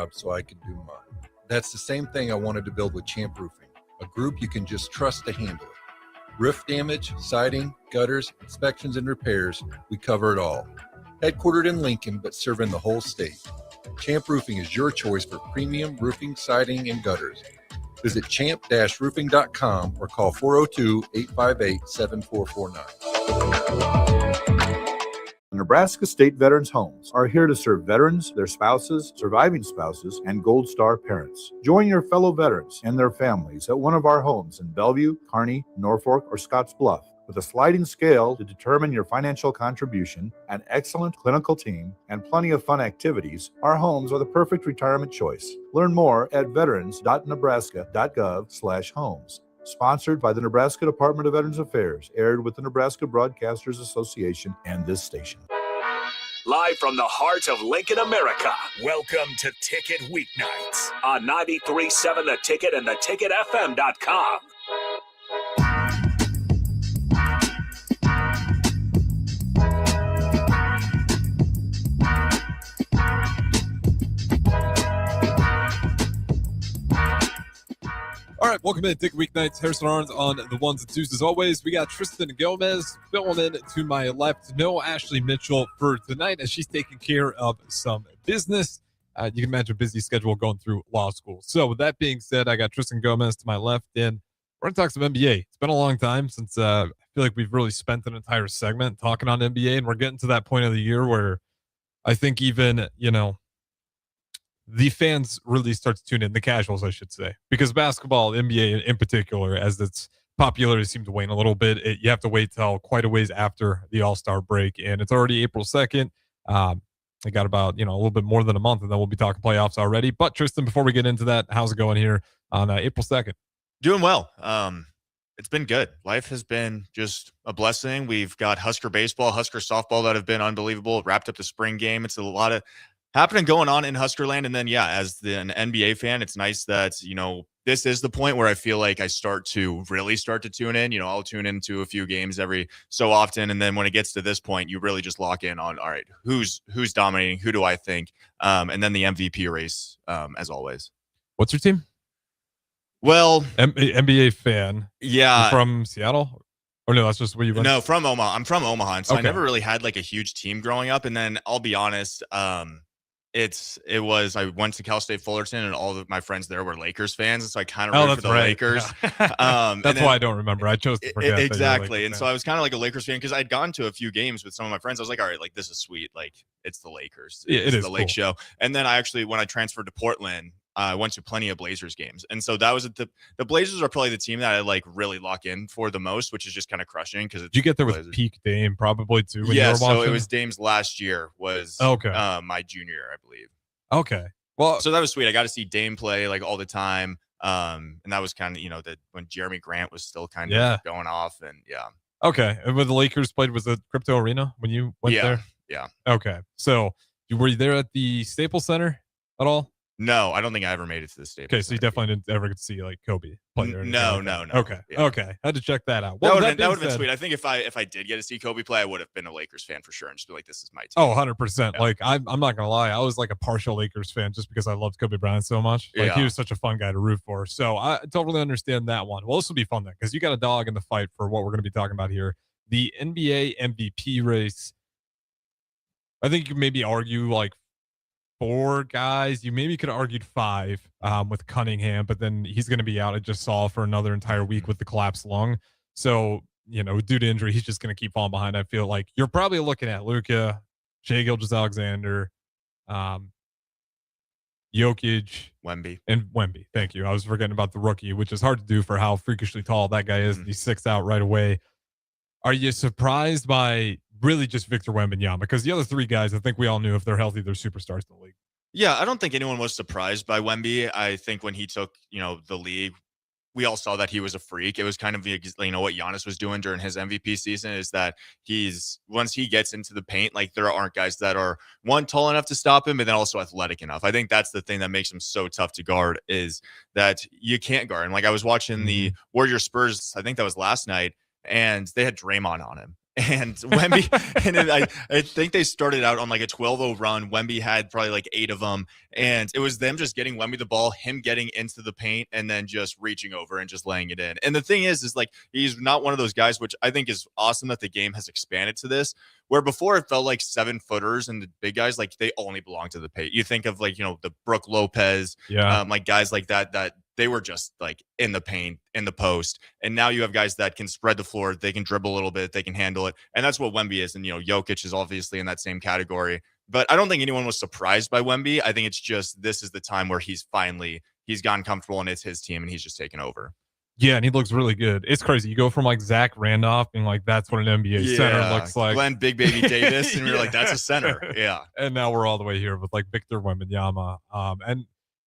job so I could do mine. That's the same thing I wanted to build with Champ Roofing, a group you can just trust to handle it. Roof damage, siding, gutters, inspections, and repairs, we cover it all. Headquartered in Lincoln, but serving the whole state. Champ Roofing is your choice for premium roofing, siding, and gutters. Visit champ-roofing.com or call 402-858-7449. Nebraska State Veterans Homes are here to serve veterans, their spouses, surviving spouses, and Gold Star parents. Join your fellow veterans and their families at one of our homes in Bellevue, Kearney, Norfolk, or Scottsbluff. With a sliding scale to determine your financial contribution, an excellent clinical team, and plenty of fun activities, our homes are the perfect retirement choice. Learn more at veterans.nebraska.gov/homes. Sponsored by the Nebraska Department of Veterans Affairs, aired with the Nebraska Broadcasters Association and this station. Live from the heart of Lincoln, America, welcome to Ticket Weeknights on 93.7 The Ticket and theticketfm.com. All right, welcome in Ticket Weeknights. Harrison Arns on the ones and twos. As always, we got Tristan Gomes filling in to my left. No Ashley Mitchell for tonight as she's taking care of some business. You can imagine a busy schedule going through law school. So with that being said, I got Tristan Gomes to my left, and we're going to talk some NBA. It's been a long time since I feel like we've really spent an entire segment talking on NBA, and we're getting to that point of the year where I think even, the fans really start to tune in, the casuals, I should say, because basketball, NBA in particular, as its popularity seemed to wane a little bit, you have to wait till quite a ways after the All-Star break, and it's already April 2nd. I got about, a little bit more than a month, and then we'll be talking playoffs already. But Tristan, before we get into that, how's it going here on April 2nd? Doing well. It's been good. Life has been just a blessing. We've got Husker baseball, Husker softball that have been unbelievable. Wrapped up the spring game. It's a lot of happening going on in Huskerland. And then, as an NBA fan, it's nice that, this is the point where I feel like I really start to tune in. I'll tune into a few games every so often. And then when it gets to this point, you really just lock in on, all right, who's dominating? Who do I think? And then the MVP race, as always. What's your team? Well, NBA fan. Yeah. You're from Seattle? Or no, that's just where you went? No, from Omaha. I'm from Omaha. And so okay. I never really had like a huge team growing up. And then I'll be honest, I went to Cal State Fullerton, and all of my friends there were Lakers fans, and so I kind of rooted for the Lakers. Yeah. That's why I don't remember. I chose to forget. Exactly, and so I was kind of like a Lakers fan because I'd gone to a few games with some of my friends. I was like, all right, like this is sweet. Like it's the Lakers. It is the Lake Show. And then when I transferred to Portland, I went to plenty of Blazers games, and so that was the Blazers are probably the team that I like really lock in for the most, which is just kind of crushing because did you get there with peak Dame probably too? When yeah, you were so it was Dame's last year was my junior year, I believe. Okay, well, so that was sweet. I got to see Dame play like all the time, and that was kind of when Jeremy Grant was still kind of going off, and Okay, and when the Lakers played, was it Crypto Arena when you went there? Yeah. Okay, so were you there at the Staples Center at all? No, I don't think I ever made it to the Staples. Okay, so you definitely didn't ever get to see like Kobe play. No. Okay, okay, had to check that out. Well, that would have been sweet. I think if I did get to see Kobe play, I would have been a Lakers fan for sure, and just be like, this is my team. Oh, 100%. Like I'm not gonna lie, I was like a partial Lakers fan just because I loved Kobe Bryant so much. Like he was such a fun guy to root for. So I totally understand that one. Well, this will be fun then because you got a dog in the fight for what we're gonna be talking about here, the NBA MVP race. I think you maybe argue like 4 guys. You maybe could have argued 5 with Cunningham, but then he's going to be out. I just saw for another entire week with the collapsed lung. So, due to injury, he's just going to keep falling behind. I feel like you're probably looking at Luka, Shai Gilgeous-Alexander, Jokic, Wemby. Thank you. I was forgetting about the rookie, which is hard to do for how freakishly tall that guy is. He's 6 out right away. Are you surprised by really just Victor Wembanyama? Because the other 3 guys, I think we all knew if they're healthy, they're superstars in the league. Yeah, I don't think anyone was surprised by Wemby. I think when he took, the league, we all saw that he was a freak. It was kind of, what Giannis was doing during his MVP season is that once he gets into the paint, like there aren't guys that are tall enough to stop him, and then also athletic enough. I think that's the thing that makes him so tough to guard is that you can't guard him. Like I was watching the Warriors Spurs, I think that was last night, and they had Draymond on him. And Wemby, and then I think they started out on like a 12-0 run. Wemby had probably like 8 of them. And it was them just getting Wemby the ball, him getting into the paint, and then just reaching over and just laying it in. And the thing is like, he's not one of those guys, which I think is awesome that the game has expanded to this, where before it felt like 7-footers and the big guys, like they only belong to the paint. You think of like, the Brooke Lopez, like guys like that they were just like in the paint, in the post. And now you have guys that can spread the floor. They can dribble a little bit. They can handle it. And that's what Wemby is. And, Jokic is obviously in that same category. But I don't think anyone was surprised by Wemby. I think it's just this is the time where he's gotten comfortable and it's his team and he's just taken over. Yeah, and he looks really good. It's crazy. You go from like Zach Randolph being like, that's what an NBA center looks like. Glenn Big Baby Davis. And we were like, that's a center. Yeah. And now we're all the way here with like Victor Wembanyama. And,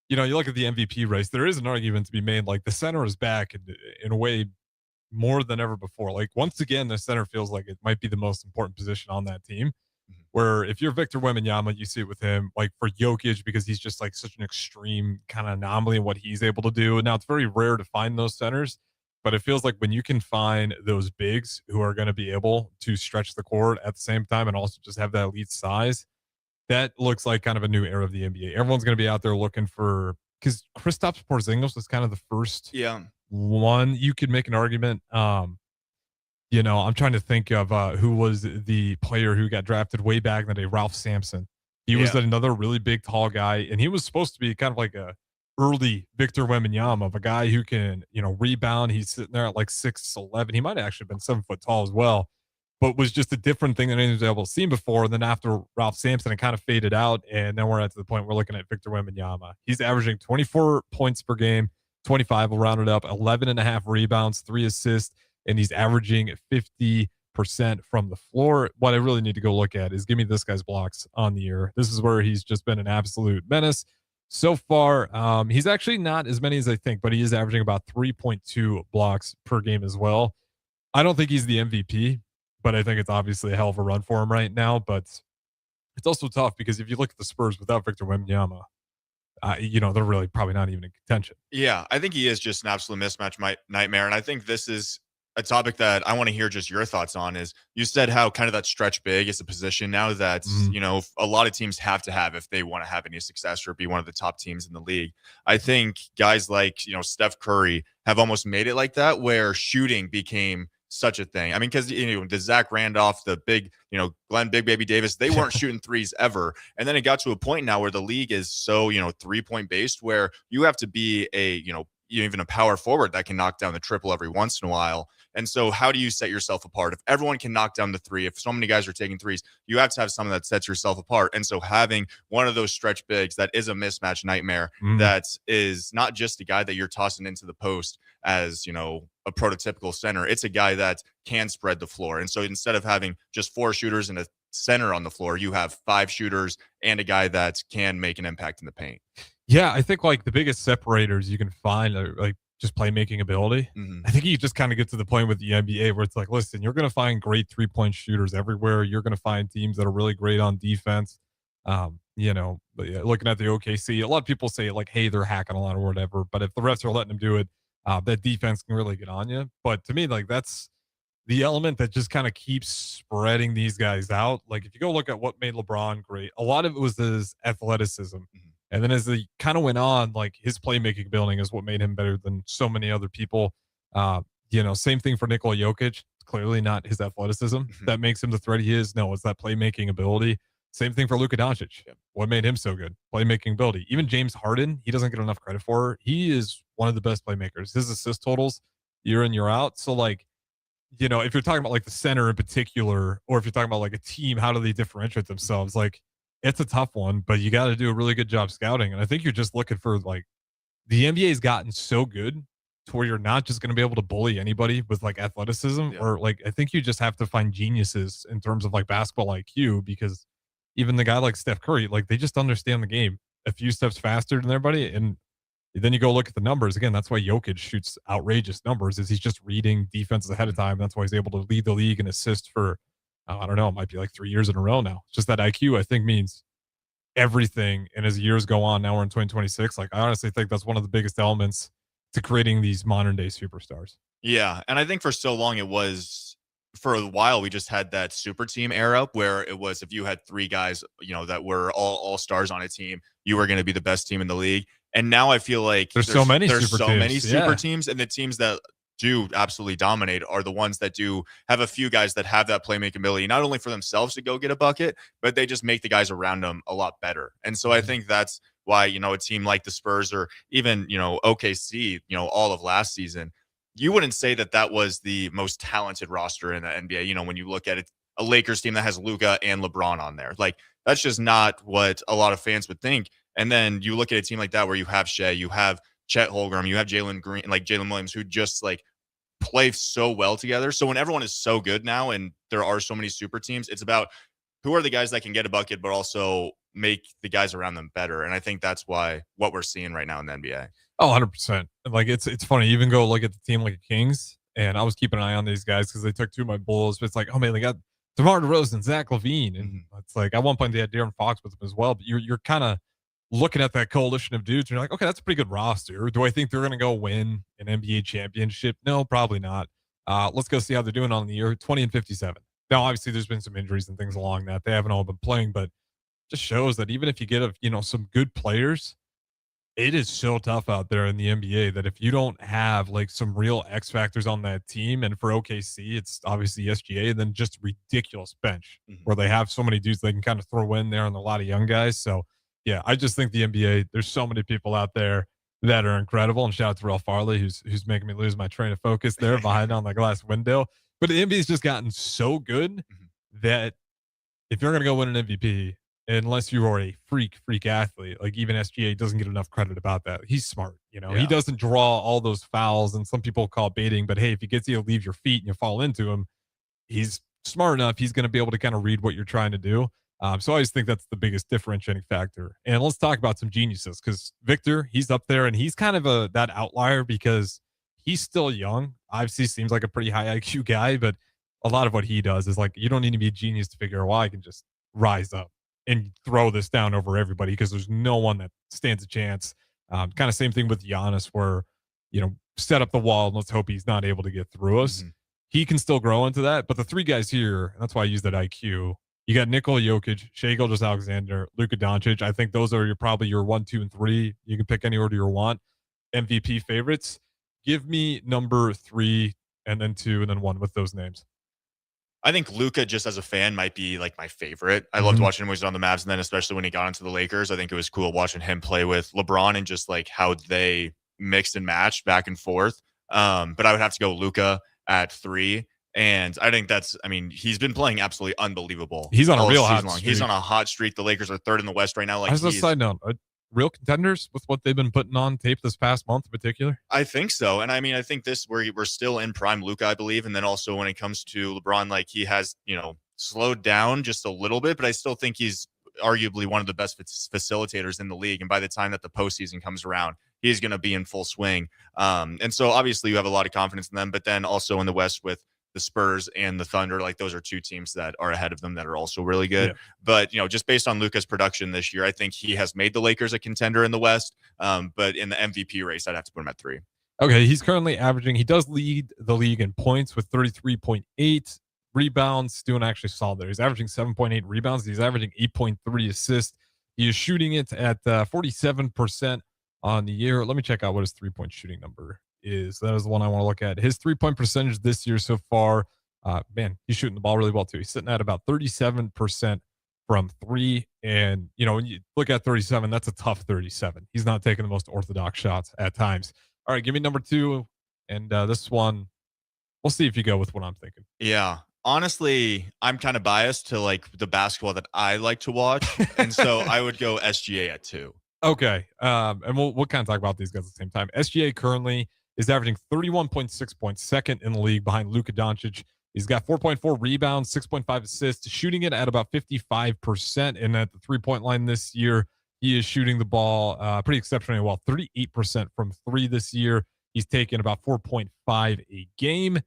you look at the MVP race, there is an argument to be made. Like the center is back in a way more than ever before. Like once again, the center feels like it might be the most important position on that team. Where if you're Victor Wembanyama, you see it with him, like for Jokic, because he's just like such an extreme kind of anomaly in what he's able to do. Now it's very rare to find those centers, but it feels like when you can find those bigs who are going to be able to stretch the court at the same time and also just have that elite size, that looks like kind of a new era of the NBA. Everyone's going to be out there looking for, because Kristaps Porzingis was kind of the first one. You could make an argument. I'm trying to think of who was the player who got drafted way back in the day, Ralph Sampson. He was another really big, tall guy, and he was supposed to be kind of like a early Victor Wembanyama, of a guy who can, rebound. He's sitting there at like 6'11". He might have actually been 7 foot tall as well, but was just a different thing than anyone was able to see before. And then after Ralph Sampson, it kind of faded out. And then we're at the point we're looking at Victor Wembanyama. He's averaging 24 points per game, 25, we'll round it up, 11.5 rebounds, 3 assists, and he's averaging 50% from the floor. What I really need to go look at is give me this guy's blocks on the year. This is where he's just been an absolute menace. So far, he's actually not as many as I think, but he is averaging about 3.2 blocks per game as well. I don't think he's the MVP, but I think it's obviously a hell of a run for him right now. But it's also tough because if you look at the Spurs without Victor Wembanyama, they're really probably not even in contention. Yeah, I think he is just an absolute mismatch nightmare. And I think this is a topic that I want to hear just your thoughts on. Is you said how kind of that stretch big is a position now that, a lot of teams have to have if they want to have any success or be one of the top teams in the league. I think guys like, Steph Curry have almost made it like that, where shooting became such a thing. I mean, because the Zach Randolph, the big, Glenn Big Baby Davis, they weren't shooting threes ever. And then it got to a point now where the league is so, 3-point based, where you have to be even a power forward that can knock down the triple every once in a while. And so how do you set yourself apart? If everyone can knock down the three, if so many guys are taking threes, you have to have something that sets yourself apart. And so having one of those stretch bigs that is a mismatch nightmare, that is not just a guy that you're tossing into the post as, a prototypical center. It's a guy that can spread the floor. And so instead of having just 4 shooters and a center on the floor, you have 5 shooters and a guy that can make an impact in the paint. Yeah, I think like the biggest separators you can find are like just playmaking ability. I think you just kind of get to the point with the NBA where it's like, listen, you're going to find great 3-point shooters everywhere. You're going to find teams that are really great on defense. Looking at the OKC, a lot of people say like, hey, they're hacking a lot or whatever. But if the refs are letting them do it, that defense can really get on you. But to me, like that's the element that just kind of keeps spreading these guys out. Like if you go look at what made LeBron great, a lot of it was his athleticism. And then as he kind of went on, like his playmaking ability is what made him better than so many other people. Same thing for Nikola Jokic. It's clearly not his athleticism that makes him the threat he is. No, it's that playmaking ability. Same thing for Luka Doncic. What made him so good? Playmaking ability. Even James Harden, he doesn't get enough credit for. He is one of the best playmakers. His assist totals year in, year out. So like, if you're talking about like the center in particular, or if you're talking about like a team, how do they differentiate themselves? Like, it's a tough one, but you got to do a really good job scouting. And I think you're just looking for like the NBA has gotten so good to where you're not just going to be able to bully anybody with like athleticism or like, I think you just have to find geniuses in terms of like basketball IQ, because even the guy like Steph Curry, like they just understand the game a few steps faster than everybody. And then you go look at the numbers again. That's why Jokic shoots outrageous numbers, is he's just reading defenses ahead of time. That's why he's able to lead the league in assists for, I don't know, it might be like 3 years in a row now. It's just that IQ, I think, means everything. And as years go on, now we're in 2026. Like, I honestly think that's one of the biggest elements to creating these modern day superstars. Yeah. And I think for so long it was for a while we just had that super team era where it was, if you had 3 guys, that were all stars on a team, you were going to be the best team in the league. And now I feel like There's so many super teams, and the teams that do absolutely dominate are the ones that do have a few guys that have that playmaking ability, not only for themselves to go get a bucket, but they just make the guys around them a lot better. And so I think that's why, a team like the Spurs or even, OKC, all of last season, you wouldn't say that was the most talented roster in the NBA. When you look at it, a Lakers team that has Luka and LeBron on there, like that's just not what a lot of fans would think. And then you look at a team like that where you have Shea, you have Chet Holmgren, you have Jalen Green, like Jalen Williams, who just like play so well together. So when everyone is so good now and there are so many super teams, it's about who are the guys that can get a bucket, but also make the guys around them better. And I think that's what we're seeing right now in the NBA. Oh, 100%. Like it's funny. You even go look at the team like the Kings, and I was keeping an eye on these guys because they took 2 of my Bulls. But it's like, oh man, they got DeMar DeRozan, Zach LaVine, and it's like at one point they had De'Aaron Fox with them as well. But you're kind of looking at that coalition of dudes, and you're like, okay, that's a pretty good roster. Do I think they're going to go win an NBA championship? No, probably not. Let's go see how they're doing on the year. 20-57. Now, obviously, there's been some injuries and things along that. They haven't all been playing, but just shows that even if you get some good players, it is so tough out there in the NBA that if you don't have like some real X factors on that team, and for OKC, it's obviously SGA, and then just ridiculous bench where they have so many dudes they can kind of throw in there and a lot of young guys. So yeah, I just think the NBA, there's so many people out there that are incredible. And shout out to Ralph Farley, who's making me lose my train of focus there behind on the glass window. But the NBA's just gotten so good that if you're going to go win an MVP, unless you are a freak athlete, like even SGA doesn't get enough credit about that. He's smart, he doesn't draw all those fouls, and some people call it baiting, but hey, if he gets you to leave your feet and you fall into him, he's smart enough. He's going to be able to kind of read what you're trying to do. So I always think that's the biggest differentiating factor. And let's talk about some geniuses, because Victor, he's up there, and he's kind of that outlier because he's still young. Obviously seems like a pretty high IQ guy, but a lot of what he does is like, you don't need to be a genius to figure out, well, I can just rise up and throw this down over everybody because there's no one that stands a chance. Kind of same thing with Giannis where, set up the wall and let's hope he's not able to get through us. He can still grow into that. But the 3 guys here, and that's why I use that IQ, you got Nikola Jokic, Shai Gilgeous-Alexander, Luka Doncic. I think those are probably your 1, 2, and 3. You can pick any order you want. MVP favorites. Give me number 3 and then 2 and then 1 with those names. I think Luka, just as a fan, might be like my favorite. I loved watching him when he was on the Mavs, and then especially when he got into the Lakers, I think it was cool watching him play with LeBron and just like how they mixed and matched back and forth. But I would have to go Luka at 3. And I think he's been playing absolutely unbelievable. He's on a real hot streak. He's on a hot streak. The Lakers are 3rd in the West right now. Like, as a side note, real contenders with what they've been putting on tape this past month in particular? I think so. And I think we're still in prime Luka, I believe. And then also when it comes to LeBron, like he has, slowed down just a little bit, but I still think he's arguably one of the best facilitators in the league. And by the time that the postseason comes around, he's going to be in full swing. And so obviously you have a lot of confidence in them, but then also in the West with the Spurs and the Thunder, like those are 2 teams that are ahead of them that are also really good. Yeah. But, just based on Luka's production this year, I think he has made the Lakers a contender in the West. But in the MVP race, I'd have to put him at 3. Okay. He's currently he does lead the league in points with 33.8 rebounds, doing actually solid there. He's averaging 7.8 rebounds. He's averaging 8.3 assists. He is shooting it at 47% on the year. Let me check out what his 3-point shooting number is. That is the one I want to look at. His 3-point percentage this year so far, man, he's shooting the ball really well too. He's sitting at about 37% from 3. And, when you look at 37, that's a tough 37. He's not taking the most orthodox shots at times. All right, give me number 2. And this one, we'll see if you go with what I'm thinking. Yeah. Honestly, I'm kind of biased to like the basketball that I like to watch. And so I would go SGA at 2. Okay. And we'll kind of talk about these guys at the same time. SGA currently is averaging 31.6 points, 2nd in the league behind Luka Doncic. He's got 4.4 rebounds, 6.5 assists, shooting it at about 55%. And at the 3-point line this year, he is shooting the ball pretty exceptionally well, 38% from 3 this year. He's taken about 4.5 a game.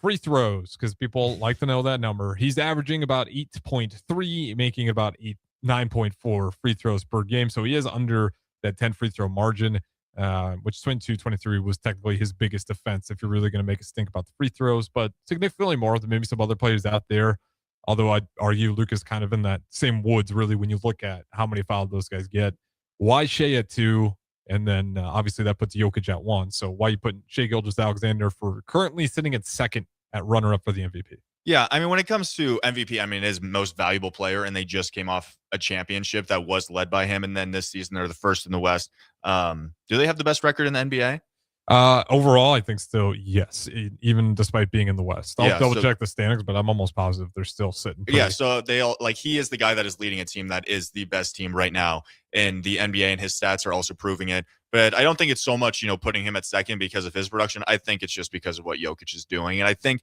Free throws, because people like to know that number. He's averaging about 8.3, making about 9.4 free throws per game. So he is under that 10 free throw margin. which 22-23 was technically his biggest offense if you're really going to make us think about the free throws, but significantly more than maybe some other players out there. Although I'd argue Luka's kind of in that same woods, really, when you look at how many fouls those guys get. Why Shea at 2? And then obviously that puts Jokic at 1. So why you putting Shea Gilgeous-Alexander for currently sitting at second at runner-up for the MVP? Yeah, I mean, when it comes to MVP, I mean, his most valuable player, and they just came off a championship that was led by him, and then this season they're the first in the West. Do they have the best record in the NBA? Overall, I think still yes, even despite being in the West. I'll double check the standings, but I'm almost positive they're still sitting. Yeah, so they all like he is the guy that is leading a team that is the best team right now in the NBA, and his stats are also proving it. But I don't think it's so much, putting him at second because of his production. I think it's just because of what Jokic is doing, and I think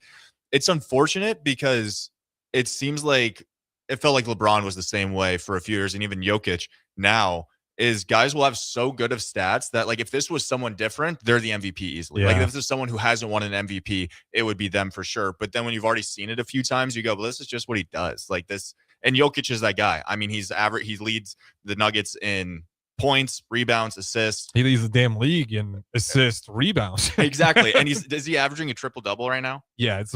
it's unfortunate because it seems like it felt like LeBron was the same way for a few years, and even Jokic now. Is guys will have so good of stats that like if this was someone different, they're the MVP easily. Yeah. Like if this is someone who hasn't won an MVP, it would be them for sure. But then when you've already seen it a few times, you go, well, this is just what he does. Like this, and Jokic is that guy. I mean, he's average. He leads the Nuggets in points, rebounds, assists. He leads the damn league in assists, rebounds. Exactly. And is he averaging a triple double right now? Yeah, it's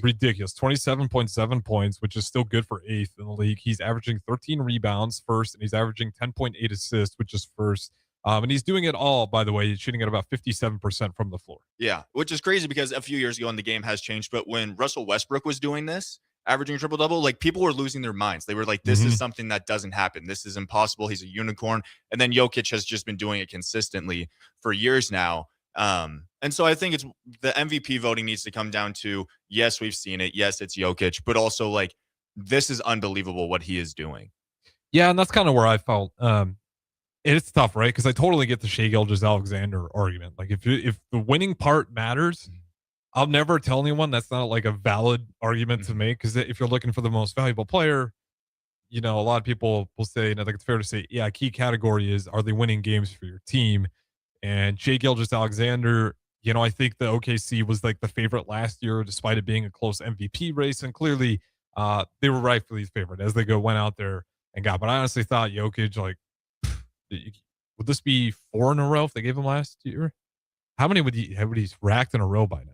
ridiculous. 27.7 points, which is still good for 8th in the league. He's averaging 13 rebounds first, and he's averaging 10.8 assists, which is first. And he's doing it all, by the way. He's shooting at about 57% from the floor. Yeah, which is crazy because a few years ago, and the game has changed. But when Russell Westbrook was doing this, averaging triple double, like people were losing their minds. They were like, this is something that doesn't happen. This is impossible. He's a unicorn. And then Jokic has just been doing it consistently for years now. And so I think it's the MVP voting needs to come down to, yes, we've seen it. Yes, it's Jokic, but also like, this is unbelievable what he is doing. Yeah. And that's kind of where I felt, it's tough, right? Because I totally get the Shea Gilgeous-Alexander argument. Like if the winning part matters, I'll never tell anyone that's not like a valid argument to make, because if you're looking for the most valuable player, a lot of people will say, and I think it's fair to say, yeah, key category is, are they winning games for your team? And Shea Gilgeous-Alexander, I think the OKC was like the favorite last year, despite it being a close MVP race. And clearly they were rightfully favored as they went out there and got. But I honestly thought Jokic, like, would this be 4 in a row if they gave him last year? How many would he's racked in a row by now?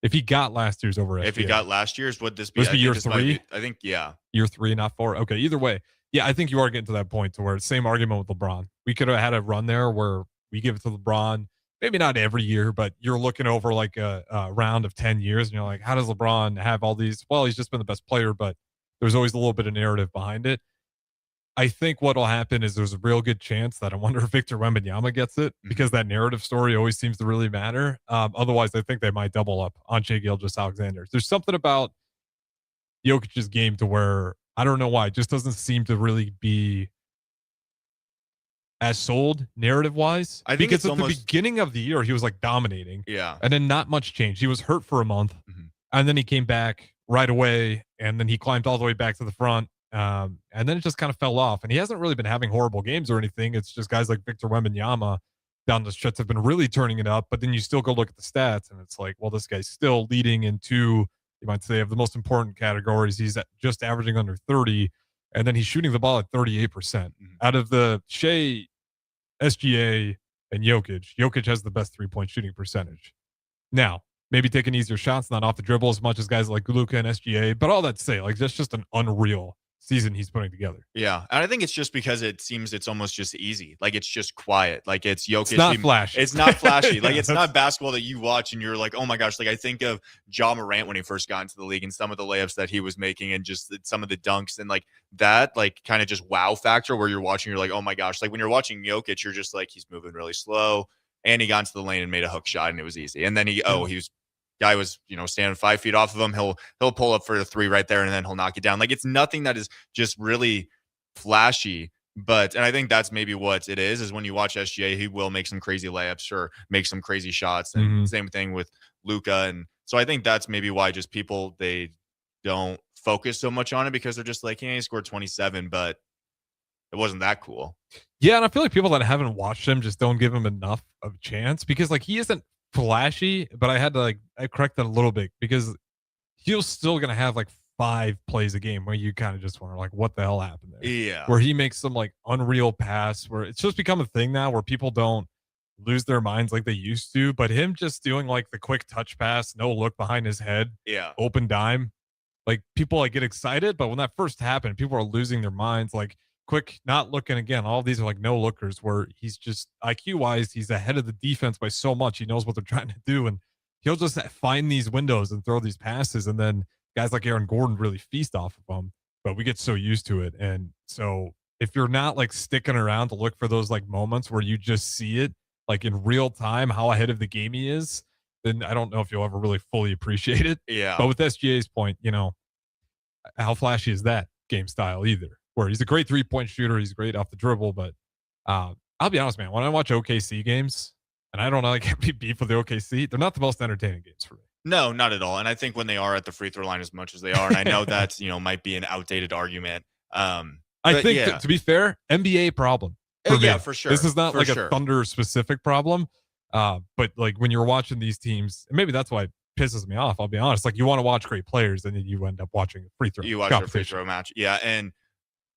If he got last year's over SGA. If he got last year's, would this be year 3? I think, yeah. Year 3, not 4. Okay, either way. Yeah, I think you are getting to that point to where it's same argument with LeBron. We could have had a run there where we give it to LeBron, maybe not every year, but you're looking over like a round of 10 years and you're like, how does LeBron have all these? Well, he's just been the best player, but there's always a little bit of narrative behind it. I think what will happen is there's a real good chance that I wonder if Victor Wembanyama gets it, because that narrative story always seems to really matter. Otherwise, I think they might double up on Shea Gilgeous-Alexander. There's something about Jokic's game to where, I don't know why, it just doesn't seem to really be as sold narrative-wise. I think because it's at the beginning of the year, he was like dominating. Yeah. And then not much changed. He was hurt for a month, and then he came back right away, and then he climbed all the way back to the front. And then it just kind of fell off, and he hasn't really been having horrible games or anything. It's just guys like Victor Wembanyama down the stretch have been really turning it up, but then you still go look at the stats and it's like, well, this guy's still leading into, you might say, of the most important categories. He's just averaging under 30, and then he's shooting the ball at 38%. Out of the Shea, SGA, and Jokic has the best 3-point shooting percentage. Now, maybe taking easier shots, not off the dribble as much as guys like Luka and SGA, but all that to say, like, that's just an unreal season he's putting together. Yeah. And I think it's just because it seems it's almost just easy. Like, it's just quiet. Like, it's Jokic. It's not flashy. It's not flashy. Like, it's not basketball that you watch and you're like, oh my gosh. Like, I think of Ja Morant when he first got into the league and some of the layups that he was making and just some of the dunks and like that, like, kind of just wow factor where you're watching, you're like, oh my gosh. Like, when you're watching Jokic, you're just like, he's moving really slow, and he got into the lane and made a hook shot and it was easy. And then guy was, standing 5 feet off of him. He'll pull up for the 3 right there, and then he'll knock it down. Like, it's nothing that is just really flashy. And I think that's maybe what it is when you watch SGA, he will make some crazy layups or make some crazy shots. And same thing with Luka. And so I think that's maybe why just people, they don't focus so much on it, because they're just like, hey, he scored 27, but it wasn't that cool. Yeah. And I feel like people that haven't watched him just don't give him enough of a chance, because like he isn't flashy, but I had to I correct that a little bit, because he's still gonna have like 5 plays a game where you kind of just wonder like, what the hell happened there? Yeah. Where he makes some like unreal pass where it's just become a thing now where people don't lose their minds like they used to, but him just doing like the quick touch pass, no look behind his head, open dime, like people like get excited, but when that first happened, people are losing their minds. Like quick, not looking again. All these are like no lookers where he's just IQ wise, he's ahead of the defense by so much. He knows what they're trying to do, and he'll just find these windows and throw these passes, and then guys like Aaron Gordon really feast off of them. But we get so used to it, and so if you're not like sticking around to look for those like moments where you just see it like in real time how ahead of the game he is, then I don't know if you'll ever really fully appreciate it. Yeah. But with SGA's point, how flashy is that game style either? Where he's a great 3-point shooter, he's great off the dribble, but I'll be honest, man, when I watch OKC games, and I don't like any beef with the OKC, they're not the most entertaining games for me. No, not at all. And I think when they are at the free throw line as much as they are, and I know that, might be an outdated argument. I think to be fair, NBA problem. For sure. This is not like a Thunder specific problem. But like when you're watching these teams, and maybe that's why it pisses me off, I'll be honest. Like you want to watch great players, and then you end up watching a free throw. You watch a free throw match. Yeah. And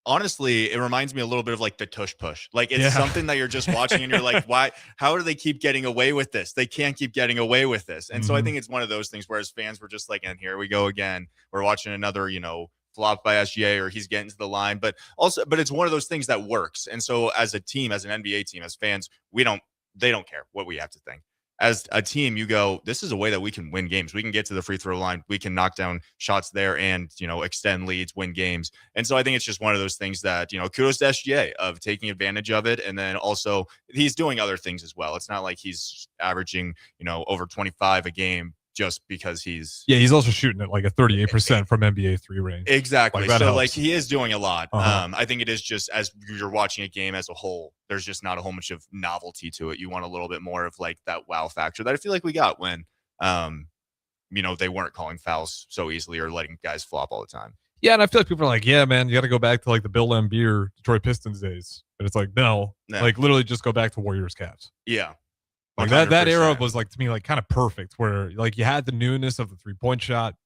honestly, it reminds me a little bit of like the tush push. Like it's something that you're just watching and you're like, why, how do they keep getting away with this? They can't keep getting away with this. And so I think it's one of those things where as fans, we're just like, and here we go again. We're watching another, flop by SGA, or he's getting to the line, but it's one of those things that works. And so as a team, as an NBA team, as fans, they don't care what we have to think. As a team, you go, this is a way that we can win games. We can get to the free throw line. We can knock down shots there and, extend leads, win games. And so I think it's just one of those things that, kudos to SGA of taking advantage of it. And then also he's doing other things as well. It's not like he's averaging, over 25 a game just because he's also shooting at like a 38% from NBA 3 range. Exactly. So helps. Like he is doing a lot. I think it is just as you're watching a game as a whole, there's just not a whole bunch of novelty to it. You want a little bit more of like that wow factor that I feel like we got when they weren't calling fouls so easily or letting guys flop all the time. Yeah, and I feel like people are like, yeah, man, you got to go back to like the Bill Laimbeer Detroit Pistons days. And it's like, no, like literally just go back to Warriors Cavs. Yeah. Like that era was like to me like kind of perfect where like you had the newness of the 3-point shot.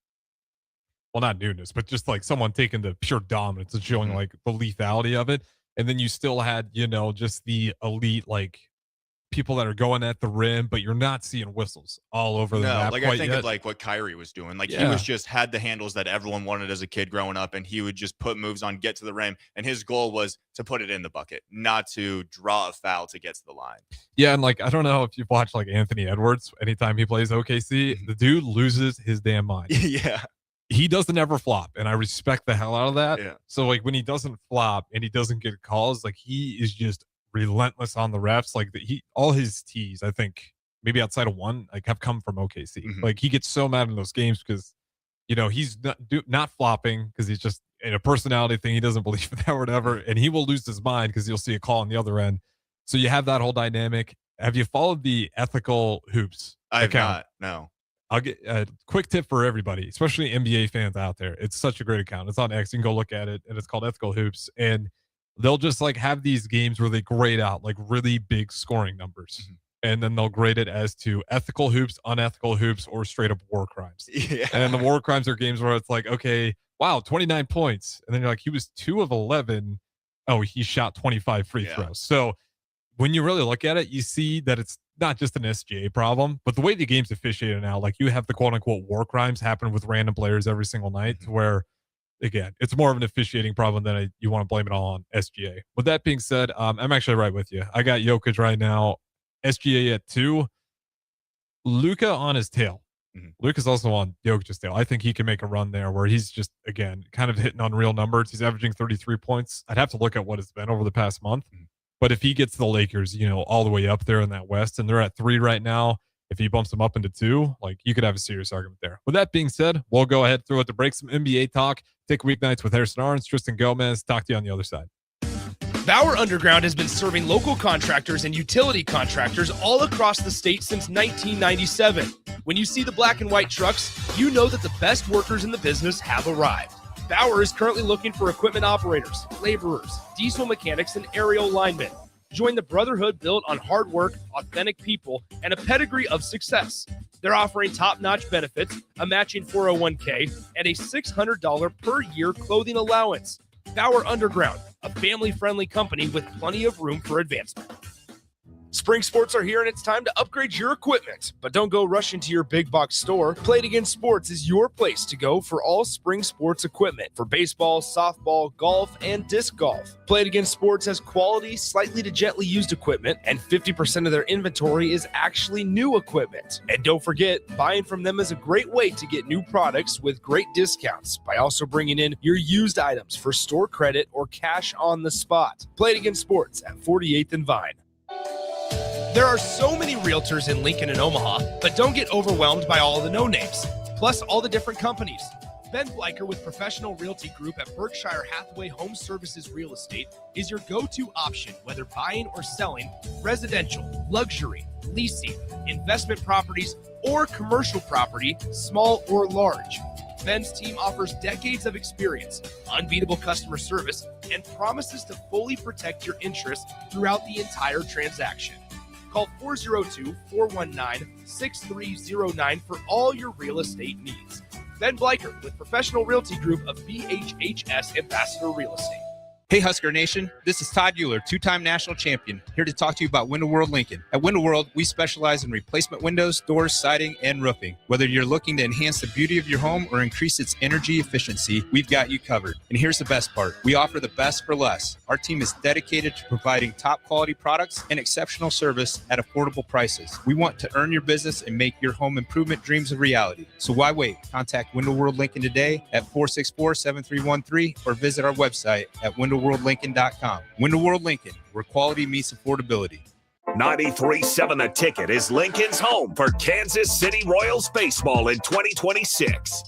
Well, not newness, but just like someone taking the pure dominance and showing like the lethality of it. And then you still had, just the elite like people that are going at the rim, but you're not seeing whistles all over the map. Like I think of like what Kyrie was doing. Like he was just had the handles that everyone wanted as a kid growing up, and he would just put moves on, get to the rim, and his goal was to put it in the bucket, not to draw a foul to get to the line. Yeah, and like I don't know if you've watched like Anthony Edwards. Anytime he plays OKC, the dude loses his damn mind. Yeah. He doesn't ever flop, and I respect the hell out of that. Yeah. So like when he doesn't flop and he doesn't get calls, like he is just relentless on the refs. Like all his tees, I think maybe outside of one, like have come from OKC. Like he gets so mad in those games because he's not flopping because he's just in a personality thing. He doesn't believe in that or whatever, and he will lose his mind because you'll see a call on the other end. So you have that whole dynamic. Have you followed the Ethical Hoops account? No. I'll get a quick tip for everybody, especially NBA fans out there. It's such a great account. It's on X. You can go look at it, and it's called Ethical Hoops. And they'll just like have these games where they grade out like really big scoring numbers. And then they'll grade it as to ethical hoops, unethical hoops, or straight up war crimes. Yeah. And the war crimes are games where it's like, okay, wow, 29 points. And then you're like, he was 2 of 11. Oh, he shot 25 free throws. So when you really look at it, you see that it's not just an SGA problem, but the way the game's officiated now, like you have the quote unquote war crimes happen with random players every single night where, again, it's more of an officiating problem than you want to blame it all on SGA. With that being said, I'm actually right with you. I got Jokic right now, SGA at 2, Luka on his tail. Luka's also on Jokic's tail. I think he can make a run there where he's just, again, kind of hitting unreal numbers. He's averaging 33 points. I'd have to look at what it's been over the past month. But if he gets the Lakers, all the way up there in that West, and they're at 3 right now, if he bumps them up into 2, like you could have a serious argument there. With that being said, we'll go ahead through it to break some NBA talk. Take Weeknights with Arens Tristan Gomes. Talk to you on the other side. Bauer Underground has been serving local contractors and utility contractors all across the state since 1997. When you see the black and white trucks, you know that the best workers in the business have arrived. Bauer is currently looking for equipment operators, laborers, diesel mechanics, and aerial linemen. Join the brotherhood built on hard work, authentic people, and a pedigree of success. They're offering top-notch benefits, a matching 401k, and a $600 per year clothing allowance. Bauer Underground, a family-friendly company with plenty of room for advancement. Spring sports are here and it's time to upgrade your equipment. But don't go rushing to your big box store. Play It Again Sports is your place to go for all spring sports equipment for baseball, softball, golf, and disc golf. Play It Again Sports has quality, slightly to gently used equipment, and 50% of their inventory is actually new equipment. And don't forget, buying from them is a great way to get new products with great discounts by also bringing in your used items for store credit or cash on the spot. Play It Again Sports at 48th and Vine. There are so many realtors in Lincoln and Omaha, but don't get overwhelmed by all the no-names, plus all the different companies. Ben Bleicher with Professional Realty Group at Berkshire Hathaway Home Services Real Estate is your go-to option, whether buying or selling residential, luxury, leasing, investment properties, or commercial property, small or large. Ben's team offers decades of experience, unbeatable customer service, and promises to fully protect your interests throughout the entire transaction. Call 402-419-6309 for all your real estate needs. Ben Bleicher with Professional Realty Group of BHHS Ambassador Real Estate. Hey Husker Nation, this is Todd Euler, two-time national champion, here to talk to you about Window World Lincoln. At Window World, we specialize in replacement windows, doors, siding, and roofing. Whether you're looking to enhance the beauty of your home or increase its energy efficiency, we've got you covered. And here's the best part. We offer the best for less. Our team is dedicated to providing top quality products and exceptional service at affordable prices. We want to earn your business and make your home improvement dreams a reality. So why wait? Contact Window World Lincoln today at 464-7313 or visit our website at WindowWorldLincoln.com. Window World Lincoln, where quality meets affordability. 93.7 The Ticket is Lincoln's home for Kansas City Royals baseball in 2026.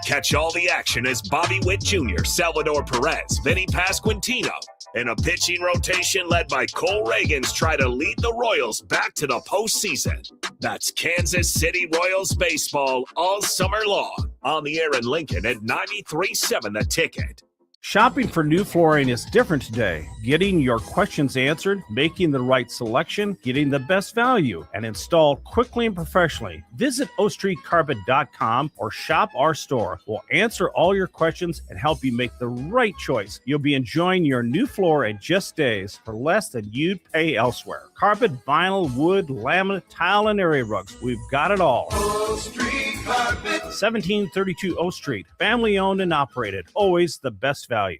Catch all the action as Bobby Witt Jr., Salvador Perez, Vinny Pasquantino, and a pitching rotation led by Cole Reagans try to lead the Royals back to the postseason. That's Kansas City Royals baseball all summer long on the air in Lincoln at 93.7 The Ticket. Shopping for new flooring is different today. Getting your questions answered, making the right selection, getting the best value, and installed quickly and professionally. Visit ostreetcarpet.com or shop our store. We'll answer all your questions and help you make the right choice. You'll be enjoying your new floor in just days for less than you'd pay elsewhere. Carpet, vinyl, wood, laminate, tile, and area rugs. We've got it all. O Street Carpet. 1732 O Street. Family owned and operated. Always the best value.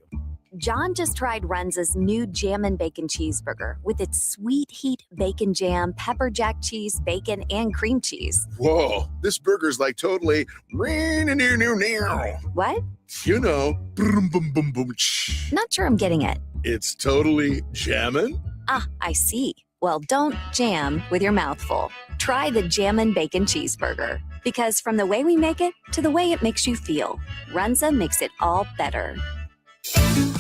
John just tried Renza's new Jammin' Bacon Cheeseburger with its sweet heat bacon jam, pepper jack cheese, bacon, and cream cheese. Whoa, this burger's like totally What? you know, boom, boom, boom, boom. Not sure I'm getting it. It's totally jammin'. Ah, I see. Well, don't jam with your mouth full. Try the Jammin' Bacon Cheeseburger. Because from the way we make it to the way it makes you feel, Renza makes it all better.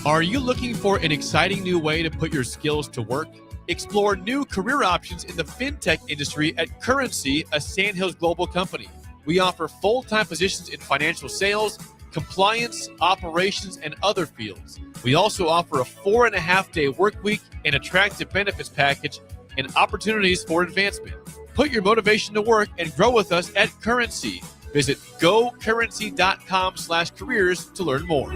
Are you looking for an exciting new way to put your skills to work? Explore new career options in the fintech industry at Currency, a Sandhills global company. We offer full-time positions in financial sales, compliance, operations, and other fields. We also offer a 4.5-day work week, an attractive benefits package, and opportunities for advancement. Put your motivation to work and grow with us at Currency. Visit gocurrency.com/careers to learn more.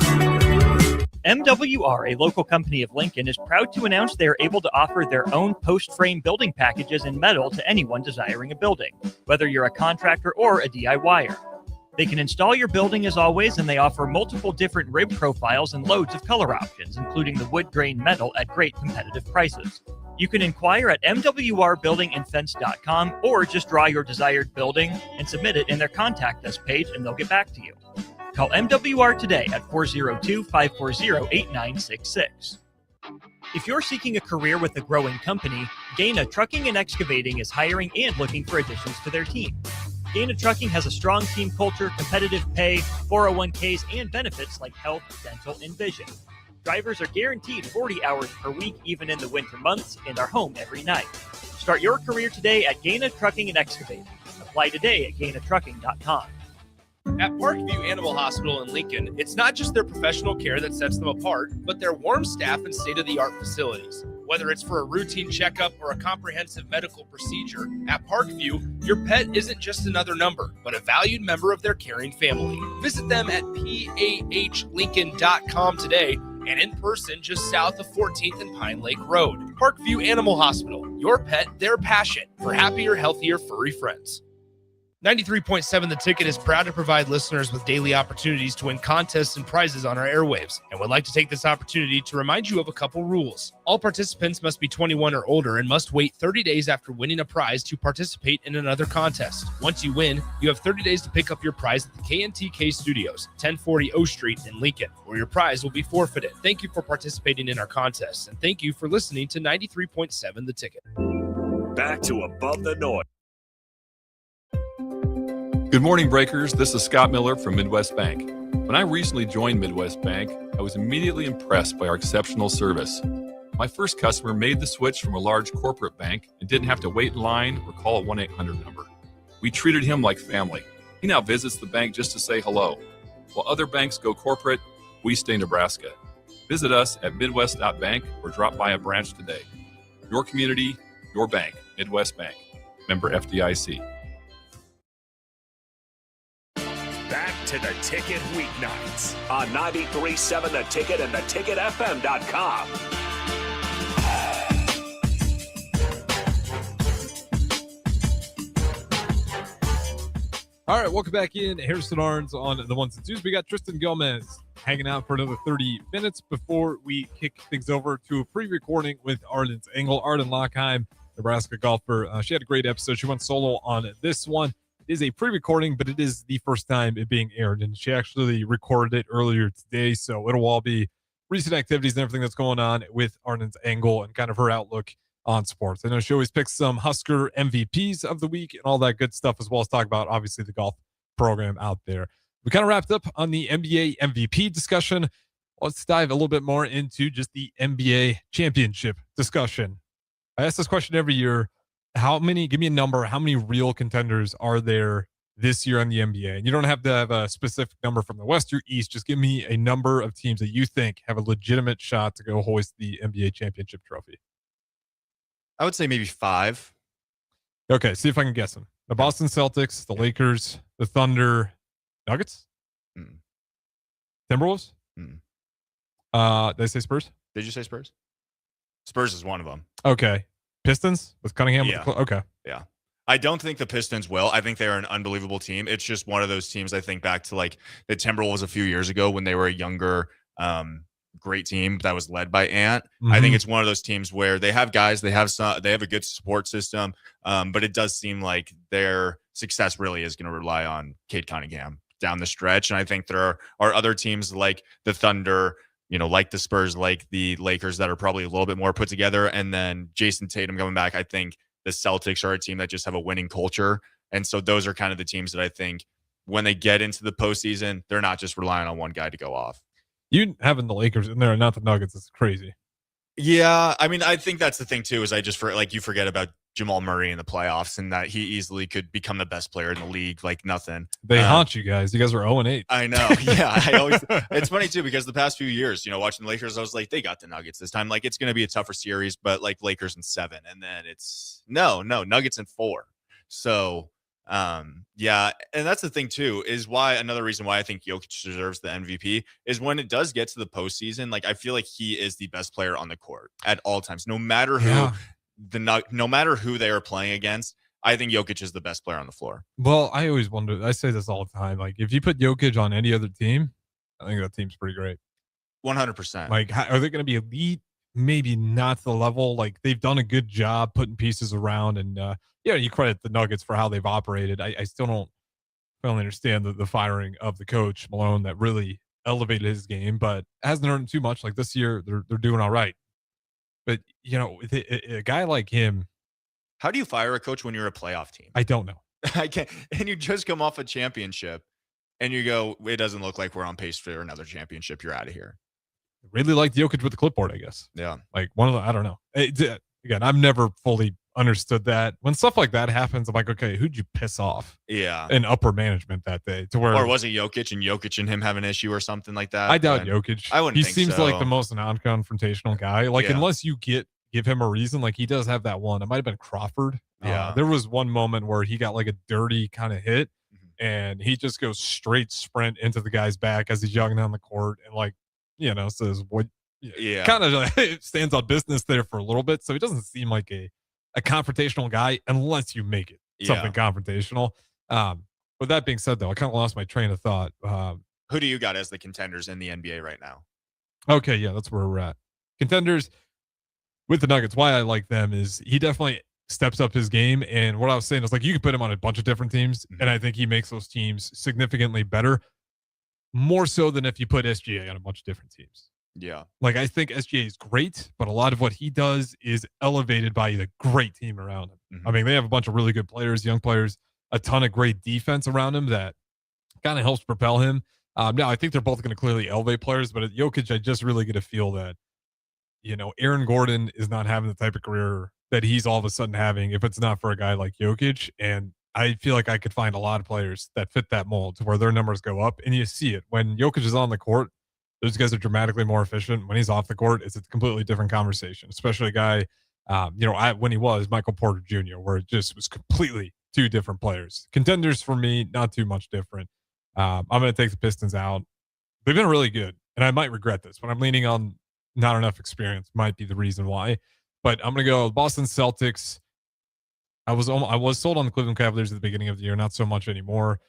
MWR, a local company of Lincoln, is proud to announce they are able to offer their own post-frame building packages in metal to anyone desiring a building, whether you're a contractor or a DIYer. They can install your building as always, and they offer multiple different rib profiles and loads of color options, including the wood grain metal at great competitive prices. You can inquire at mwrbuildingandfence.com or just draw your desired building and submit it in their contact us page, and they'll get back to you. Call MWR today at 402-540-8966. If you're seeking a career with a growing company, Gaina Trucking and Excavating is hiring and looking for additions to their team. Gaina Trucking has a strong team culture, competitive pay, 401ks, and benefits like health, dental, and vision. Drivers are guaranteed 40 hours per week, even in the winter months, and are home every night. Start your career today at Gaina Trucking and Excavating. Apply today at GainaTrucking.com. At Parkview Animal Hospital in Lincoln, it's not just their professional care that sets them apart, but their warm staff and state-of-the-art facilities. Whether it's for a routine checkup or a comprehensive medical procedure, at Parkview, your pet isn't just another number, but a valued member of their caring family. Visit them at PAHLincoln.com today and in person just south of 14th and Pine Lake Road. Parkview Animal Hospital, your pet, their passion, for happier, healthier, furry friends. 93.7 The Ticket is proud to provide listeners with daily opportunities to win contests and prizes on our airwaves, and would like to take this opportunity to remind you of a couple rules. All participants must be 21 or older and must wait 30 days after winning a prize to participate in another contest. Once you win, you have 30 days to pick up your prize at the KNTK Studios, 1040 O Street in Lincoln, where your prize will be forfeited. Thank you for participating in our contests, and thank you for listening to 93.7 The Ticket. Back to Above the Noise. Good morning, Breakers. This is Scott Miller from Midwest Bank. When I recently joined Midwest Bank, I was immediately impressed by our exceptional service. My first customer made the switch from a large corporate bank and didn't have to wait in line or call a 1-800 number. We treated him like family. He now visits the bank just to say hello. While other banks go corporate, we stay Nebraska. Visit us at midwest.bank or drop by a branch today. Your community, your bank. Midwest Bank. Member FDIC. Back to The Ticket weeknights on 93.7 The Ticket and theticketfm.com. All right, welcome back in. Harrison Arns on the ones and twos. We got Tristan Gomes hanging out for another 30 minutes before we kick things over to a pre-recording with Arden's Angle. Arden Lockheim, Nebraska golfer. She had a great episode. She went solo on this one. It is a pre-recording, but it is the first time it being aired, and she actually recorded it earlier today, so it'll all be recent activities and everything that's going on with Arden's Angle and kind of her outlook on sports. I know she always picks some Husker MVPs of the week and all that good stuff, as well as talk about, obviously, the golf program out there. We kind of wrapped up on the NBA MVP discussion. Let's dive a little bit more into just the NBA championship discussion. I ask this question every year. Give me a number, how many real contenders are there this year on the NBA? And you don't have to have a specific number from the West or East. Just give me a number of teams that you think have a legitimate shot to go hoist the NBA championship trophy. I would say maybe 5. Okay, see if I can guess them. The Boston Celtics, the Lakers, the Thunder, Nuggets, Timberwolves. Did I say Spurs? Did you say Spurs? Spurs is one of them. Okay. Pistons with Cunningham? Yeah. Okay. Yeah. I don't think the Pistons will. I think they're an unbelievable team. It's just one of those teams I think back to like the Timberwolves a few years ago when they were a younger, great team that was led by Ant. I think it's one of those teams where they have guys, they have a good support system, but it does seem like their success really is going to rely on Cade Cunningham down the stretch. And I think there are other teams like the Thunder, like the Spurs, like the Lakers that are probably a little bit more put together. And then Jason Tatum coming back. I think the Celtics are a team that just have a winning culture. And so those are kind of the teams that I think when they get into the postseason, they're not just relying on one guy to go off. You having the Lakers in there and not the Nuggets is crazy. Yeah. I mean, I think that's the thing too, is you forget about Jamal Murray in the playoffs and that he easily could become the best player in the league, like nothing. They haunt you guys. You guys are 0-8. I know. Yeah. It's funny too, because the past few years, watching the Lakers, I was like, they got the Nuggets this time. Like it's going to be a tougher series, but like Lakers in 7. And then it's Nuggets in 4. So, yeah. And that's the thing too, is another reason why I think Jokic deserves the MVP is when it does get to the postseason. Like I feel like he is the best player on the court at all times, no matter who. No matter who they are playing against, I think Jokic is the best player on the floor. Well, I always wonder, I say this all the time, like if you put Jokic on any other team, I think that team's pretty great. 100%. Like, are they going to be elite? Maybe not to the level. Like they've done a good job putting pieces around, and you credit the Nuggets for how they've operated. I still don't really understand the firing of the coach Malone that really elevated his game, but hasn't hurt him too much. Like this year, they're doing all right. But, with a guy like him. How do you fire a coach when you're a playoff team? I don't know. I can't. And you just come off a championship and you go, it doesn't look like we're on pace for another championship. You're out of here. Really like Jokic with the clipboard, I guess. Yeah. Like I don't know. Again, I've never fully understood that. When stuff like that happens, I'm like, okay, who'd you piss off? Yeah. In upper management that day to where, or was it Jokic and him have an issue or something like that? I doubt Jokic. I wouldn't. He think seems so. like the most non-confrontational guy. Like unless you give him a reason, like he does have that one. It might have been Crawford. Yeah. There was one moment where he got like a dirty kind of hit, and he just goes straight sprint into the guy's back as he's jogging down the court, and like says what, Yeah. kind of stands on business there for a little bit. So he doesn't seem like a confrontational guy unless you make it something confrontational. With that being said, though, I kind of lost my train of thought. Who do you got as the contenders in the NBA right now? Okay, yeah, that's where we're at. Contenders with the Nuggets. Why I like them is he definitely steps up his game. And what I was saying is, like, you can put him on a bunch of different teams, and I think he makes those teams significantly better, more so than if you put SGA on a bunch of different teams. Yeah. Like, I think SGA is great, but a lot of what he does is elevated by the great team around him. I mean, they have a bunch of really good players, young players, a ton of great defense around him that kind of helps propel him. Now, I think they're both going to clearly elevate players, but at Jokic, I just really get a feel that, Aaron Gordon is not having the type of career that he's all of a sudden having if it's not for a guy like Jokic. And I feel like I could find a lot of players that fit that mold to where their numbers go up. And you see it when Jokic is on the court. Those guys are dramatically more efficient. When he's off the court, it's a completely different conversation, especially a guy, when he was Michael Porter Jr., where it just was completely two different players. Contenders for me, not too much different. I'm going to take the Pistons out. They've been really good, and I might regret this, but I'm leaning on not enough experience might be the reason why. But I'm going to go Boston Celtics. I was sold on the Cleveland Cavaliers at the beginning of the year, not so much anymore.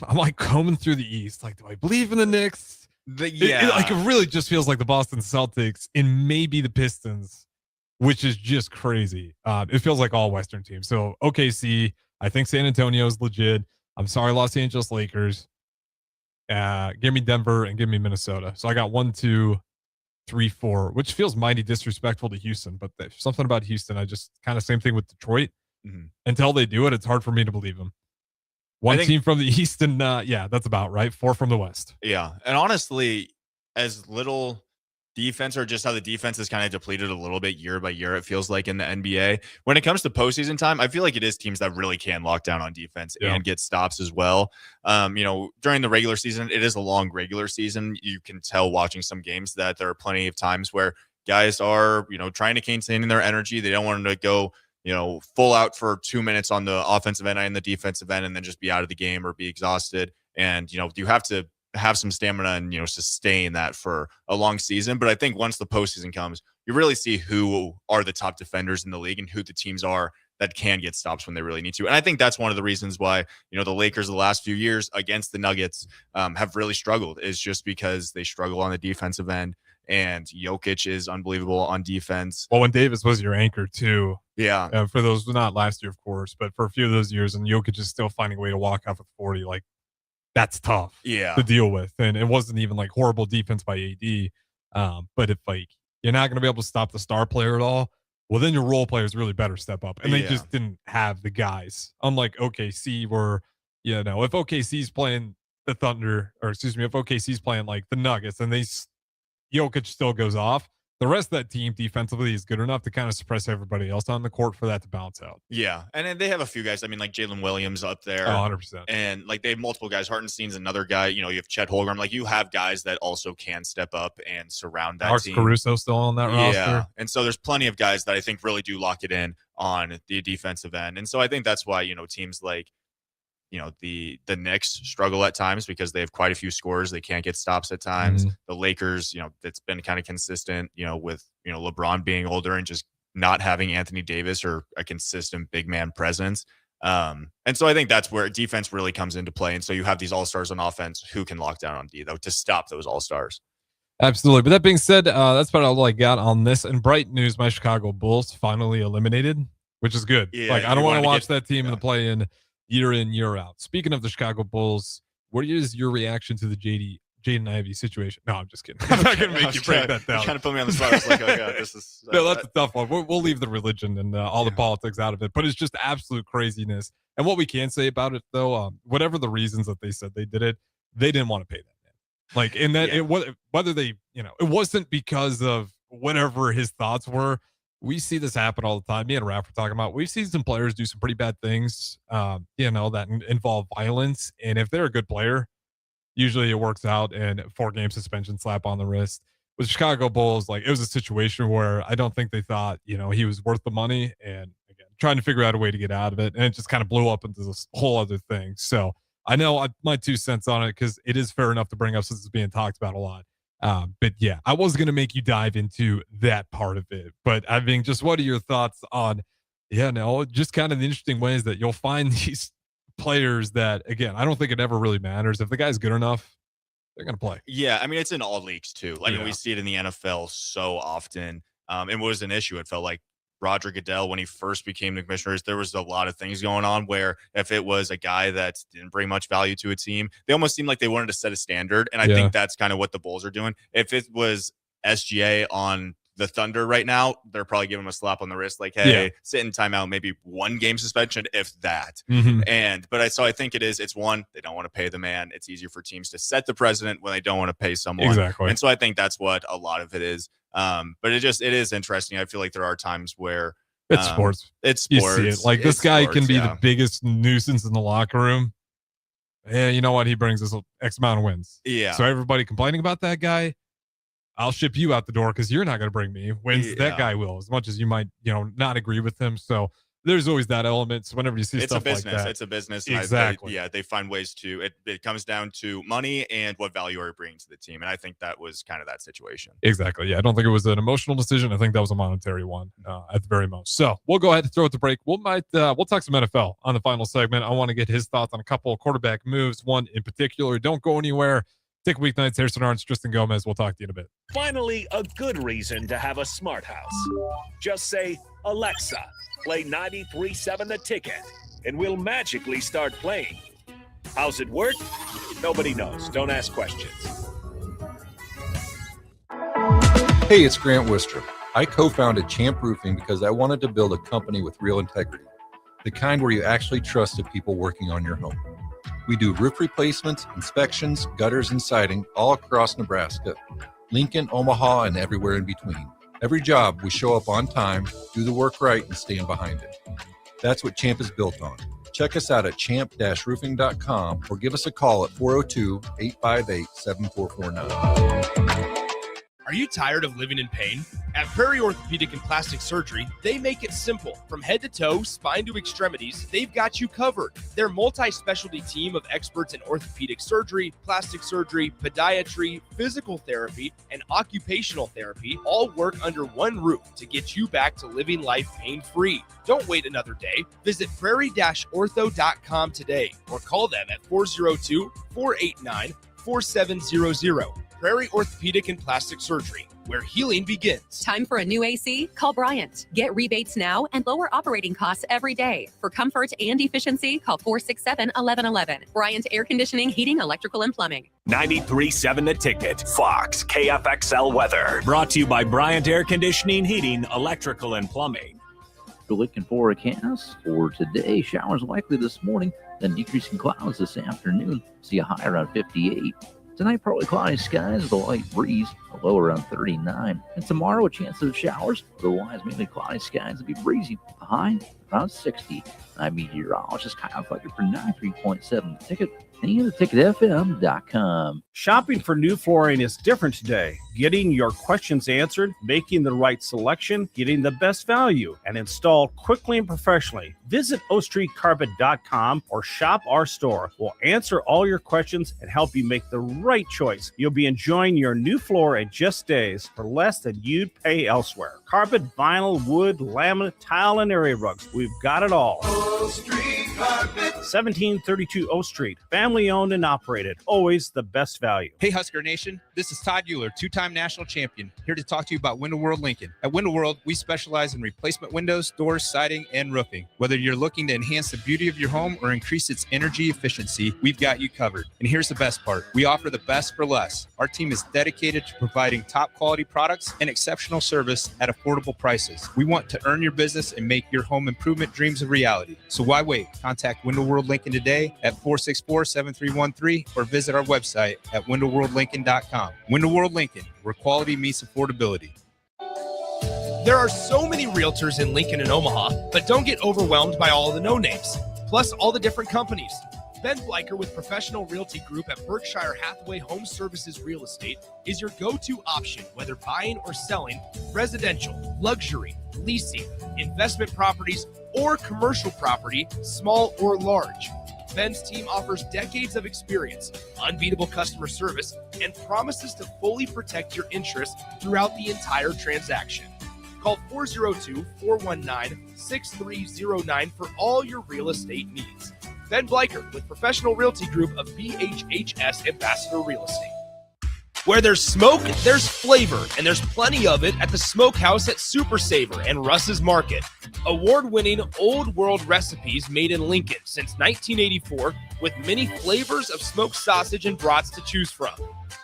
I'm like combing through the East. Like, do I believe in the Knicks? It really just feels like the Boston Celtics and maybe the Pistons, which is just crazy. It feels like all Western teams. So OKC, I think San Antonio is legit. I'm sorry, Los Angeles Lakers. Give me Denver and give me Minnesota. So I got 1, 2, 3, 4, which feels mighty disrespectful to Houston, but there's something about Houston. I just kind of same thing with Detroit. Until they do it, it's hard for me to believe them. One team from the East and that's about right. 4 from the West. Yeah. And honestly, as little defense or just how the defense is kind of depleted a little bit year by year, it feels like in the NBA. When it comes to postseason time, I feel like it is teams that really can lock down on defense and get stops as well. During the regular season, it is a long regular season. You can tell watching some games that there are plenty of times where guys are, trying to contain their energy. They don't want to go, full out for 2 minutes on the offensive end and the defensive end and then just be out of the game or be exhausted. And, you have to have some stamina and, sustain that for a long season. But I think once the postseason comes, you really see who are the top defenders in the league and who the teams are that can get stops when they really need to. And I think that's one of the reasons why, the Lakers the last few years against the Nuggets have really struggled, is just because they struggle on the defensive end. And Jokic is unbelievable on defense. Well, when Davis was your anchor too. Yeah. For those, not last year, of course, but for a few of those years, and Jokic is still finding a way to walk off with 40, like, that's tough to deal with. And it wasn't even like horrible defense by AD. But if like you're not going to be able to stop the star player at all, well, then your role players really better step up. And they just didn't have the guys. Unlike OKC, where, if OKC's playing the Thunder, or excuse me, if OKC's playing like the Nuggets and Jokic still goes off, the rest of that team defensively is good enough to kind of suppress everybody else on the court for that to bounce out. Yeah. And then they have a few guys. I mean, like Jalen Williams up there. 100%. And like they have multiple guys. Hartenstein's another guy. You have Chet Holmgren. Like you have guys that also can step up and surround that team. Caruso still on that roster. Yeah. And so there's plenty of guys that I think really do lock it in on the defensive end. And so I think that's why, teams like, the Knicks struggle at times because they have quite a few scorers. They can't get stops at times. The Lakers, that's been kind of consistent, with, LeBron being older and just not having Anthony Davis or a consistent big man presence. And so I think that's where defense really comes into play. And so you have these all-stars on offense who can lock down on D, though, to stop those all-stars. Absolutely. But that being said, that's about all I got on this. And bright news, my Chicago Bulls finally eliminated, which is good. Yeah, I don't want to watch that team in the play-in year in, year out. Speaking of the Chicago Bulls, what is your reaction to the Jaden Ivey situation? No, I'm just kidding. I'm not going to make you break that down. Kind of put me on the spot. I was like, oh, yeah, this is... no, that's a tough one. We'll leave the religion and all the politics out of it, but it's just absolute craziness. And what we can say about it, though, whatever the reasons that they said they did it, they didn't want to pay that man. Like, in that, whether they, it wasn't because of whatever his thoughts were. We see this happen all the time. Me and Raph were talking about, we've seen some players do some pretty bad things, that involve violence. And if they're a good player, usually it works out and 4-game suspension, slap on the wrist. With Chicago Bulls, like, it was a situation where I don't think they thought, he was worth the money. And again, trying to figure out a way to get out of it. And it just kind of blew up into this whole other thing. So I know my 2 cents on it because it is fair enough to bring up since it's being talked about a lot. But yeah, I was going to make you dive into that part of it. But I mean, just what are your thoughts on, just kind of the interesting ways that you'll find these players that, again, I don't think it ever really matters. If the guy's good enough, they're going to play. Yeah, I mean, it's in all leagues too. I mean, we see it in the NFL so often. It was an issue. It felt like Roger Goodell, when he first became the commissioners, there was a lot of things going on where if it was a guy that didn't bring much value to a team, they almost seemed like they wanted to set a standard. And I think that's kind of what the Bulls are doing. If it was SGA on the Thunder right now, they're probably giving him a slap on the wrist, like, hey, sit in timeout, maybe 1 game suspension, if that. So I think it's one, they don't want to pay the man. It's easier for teams to set the precedent when they don't want to pay someone. Exactly. And so I think that's what a lot of it is. But it is interesting. I feel like there are times where it's sports. You see it. Like this guy can be the biggest nuisance in the locker room. And you know what? He brings us X amount of wins. Yeah. So everybody complaining about that guy, I'll ship you out the door because you're not going to bring me wins. That guy will, as much as you might, not agree with him. So there's always that element. So whenever you see stuff like that, it's a business. Exactly. They find ways to. It comes down to money and what value are you bringing to the team, and I think that was kind of that situation. Exactly. Yeah, I don't think it was an emotional decision. I think that was a monetary one at the very most. So we'll go ahead and throw it to break. We'll talk some NFL on the final segment. I want to get his thoughts on a couple of quarterback moves. One in particular. Don't go anywhere. Take Weeknights. Harrison Arens, Tristan Gomes. We'll talk to you in a bit. Finally, a good reason to have a smart house. Just say, Alexa, play 93.7 The Ticket, and we'll magically start playing. How's it work? Nobody knows. Don't ask questions. Hey, it's Grant Wister. I co-founded Champ Roofing because I wanted to build a company with real integrity, the kind where you actually trust the people working on your home. We do roof replacements, inspections, gutters, and siding all across Nebraska, Lincoln, Omaha, and everywhere in between. Every job, we show up on time, do the work right, and stand behind it. That's what Champ is built on. Check us out at champ-roofing.com or give us a call at 402-858-7449. Are you tired of living in pain? At Prairie Orthopedic and Plastic Surgery, they make it simple. From head to toe, spine to extremities, they've got you covered. Their multi-specialty team of experts in orthopedic surgery, plastic surgery, podiatry, physical therapy, and occupational therapy all work under one roof to get you back to living life pain-free. Don't wait another day. Visit prairie-ortho.com today or call them at 402-489-4700. Prairie Orthopedic and Plastic Surgery, where healing begins. Time for a new AC? Call Bryant. Get rebates now and lower operating costs every day. For comfort and efficiency, call 467-1111. Bryant Air Conditioning, Heating, Electrical, and Plumbing. 93.7 The Ticket, Fox, KFXL weather. Brought to you by Bryant Air Conditioning, Heating, Electrical, and Plumbing. We're looking for a forecast for today. Showers likely this morning, then decreasing clouds this afternoon. See a high around 58. Tonight, partly cloudy skies with a light breeze, a low around 39. And tomorrow, a chance of showers, otherwise mainly cloudy skies will be breezy, a high around 60. I'm meteorologist Kyle Fletcher for 93.7 The Ticket and theticketfm.com. Shopping for new flooring is different today. Getting your questions answered, making the right selection, getting the best value, and installed quickly and professionally. Visit ostreetcarpet.com or shop our store. We'll answer all your questions and help you make the right choice. You'll be enjoying your new floor in just days for less than you'd pay elsewhere. Carpet, vinyl, wood, laminate, tile, and area rugs. We've got it all. O Street Carpet. 1732 O Street. Family owned and operated. Always the best value. Hey, Husker Nation. This is Todd Euler, two-time national champion, here to talk to you about Window World Lincoln. At Window World, we specialize in replacement windows, doors, siding, and roofing. Whether you're looking to enhance the beauty of your home or increase its energy efficiency, we've got you covered. And here's the best part. We offer the best for less. Our team is dedicated to providing top-quality products and exceptional service at affordable prices. We want to earn your business and make your home improvement dreams a reality. So why wait? Contact Window World Lincoln today at 464-7313 or visit our website at windowworldlincoln.com. Window World Lincoln, where quality meets affordability. There are so many realtors in Lincoln and Omaha, but don't get overwhelmed by all the no-names, plus all the different companies. Ben Bleicher with Professional Realty Group at Berkshire Hathaway Home Services Real Estate is your go-to option, whether buying or selling residential, luxury, leasing, investment properties, or commercial property, small or large. Ben's team offers decades of experience, unbeatable customer service, and promises to fully protect your interests throughout the entire transaction. Call 402-419-6309 for all your real estate needs. Ben Bleicher with Professional Realty Group of BHHS Ambassador Real Estate. Where there's smoke, there's flavor, and there's plenty of it at the Smokehouse at Super Savor and Russ's Market. Award-winning old world recipes made in Lincoln since 1984 with many flavors of smoked sausage and brats to choose from.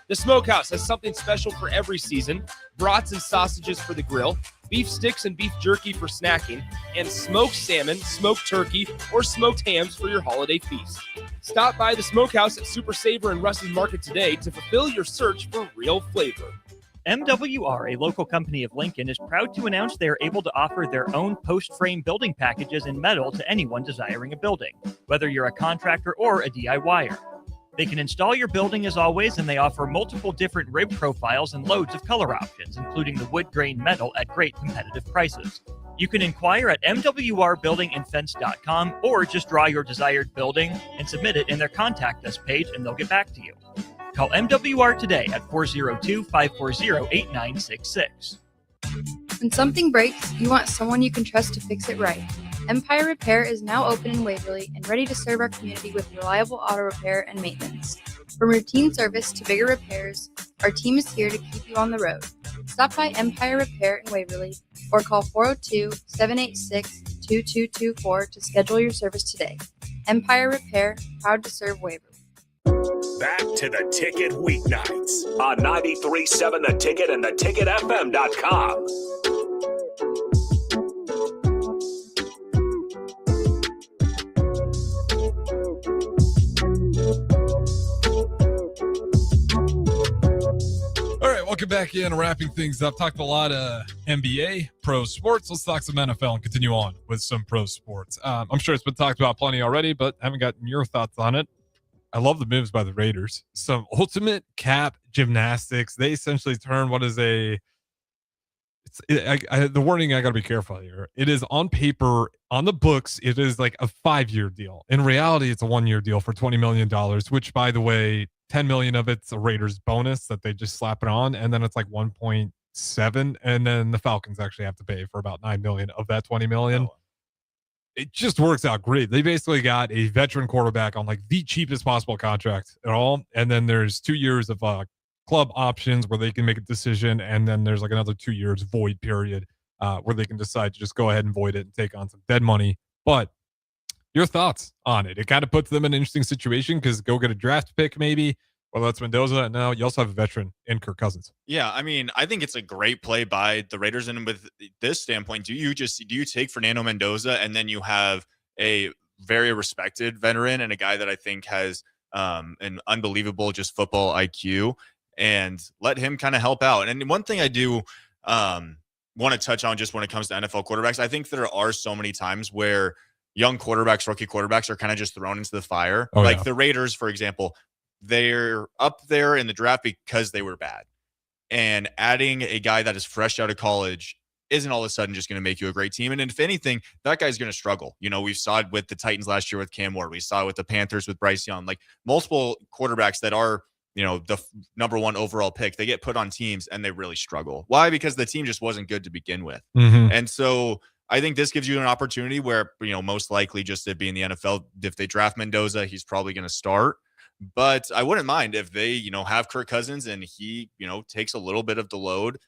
The Smokehouse has something special for every season: brats and sausages for the grill, beef sticks and beef jerky for snacking, and smoked salmon, smoked turkey, or smoked hams for your holiday feast. Stop by the Smokehouse at Super Savor and Russ's Market today to fulfill your search for real flavor. MWR, a local company of Lincoln, is proud to announce they are able to offer their own post-frame building packages in metal to anyone desiring a building, whether you're a contractor or a DIYer. They can install your building as always, and they offer multiple different rib profiles and loads of color options, including the wood grain metal at great competitive prices. You can inquire at mwrbuildingandfence.com or just draw your desired building and submit it in their Contact Us page, and they'll get back to you. Call MWR today at 402-540-8966. When something breaks, you want someone you can trust to fix it right. Empire Repair is now open in Waverly and ready to serve our community with reliable auto repair and maintenance. From routine service to bigger repairs, our team is here to keep you on the road. Stop by Empire Repair in Waverly or call 402-786-2224 to schedule your service today. Empire Repair, proud to serve Waverly. Back to the Ticket Weeknights on 93.7 The Ticket and theticketfm.com. All right, welcome back in. Wrapping things up. Talked a lot of NBA, pro sports. Let's talk some NFL and continue on with some pro sports. I'm sure it's been talked about plenty already, but I haven't gotten your thoughts on it. I love the moves by the Raiders. Some ultimate cap gymnastics. They essentially turn what is the wording, I got to be careful here. It is on paper, on the books, it is like a 5-year deal. In reality, it's a 1-year deal for $20 million, which, by the way, 10 million of it's a Raiders bonus that they just slap it on. And then it's like 1.7. And then the Falcons actually have to pay for about 9 million of that 20 million. Oh. It just works out great. They basically got a veteran quarterback on like the cheapest possible contract at all. And then there's 2 years of club options where they can make a decision. And then there's like another 2 years void period where they can decide to just go ahead and void it and take on some dead money. But your thoughts on it? It kind of puts them in an interesting situation because go get a draft pick maybe. Well, that's Mendoza. And now you also have a veteran in Kirk Cousins. Yeah, I mean, I think it's a great play by the Raiders. And with this standpoint, do you take Fernando Mendoza and then you have a very respected veteran and a guy that I think has an unbelievable just football IQ and let him kind of help out? And one thing I do want to touch on just when it comes to NFL quarterbacks, I think there are so many times where young quarterbacks, rookie quarterbacks are kind of just thrown into the fire. The Raiders, for example, they're up there in the draft because they were bad. And adding a guy that is fresh out of college isn't all of a sudden just going to make you a great team. And if anything, that guy's going to struggle. You know, we saw it with the Titans last year with Cam Ward. We saw it with the Panthers with Bryce Young. Like multiple quarterbacks that are, you know, the number one overall pick, they get put on teams and they really struggle. Why? Because the team just wasn't good to begin with. Mm-hmm. And so I think this gives you an opportunity where, you know, most likely just to be in the NFL, if they draft Mendoza, he's probably going to start. But I wouldn't mind if they, you know, have Kirk Cousins and he, you know, takes a little bit of the load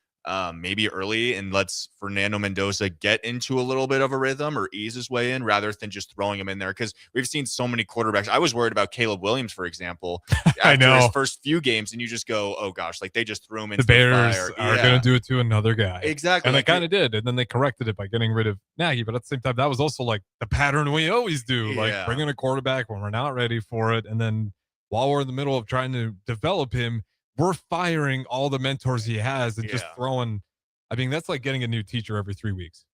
maybe early and lets Fernando Mendoza get into a little bit of a rhythm or ease his way in rather than just throwing him in there. Because we've seen so many quarterbacks. I was worried about Caleb Williams, for example, after his first few games. And you just go, oh, gosh, like they just threw him into the Bears fire. Are going to do it to another guy. Exactly. And they kind of did. And then they corrected it by getting rid of Nagy. But at the same time, that was also like the pattern we always do. Yeah. Like bringing a quarterback when we're not ready for it. And then while we're in the middle of trying to develop him, we're firing all the mentors he has and just throwing. I mean, that's like getting a new teacher every 3 weeks,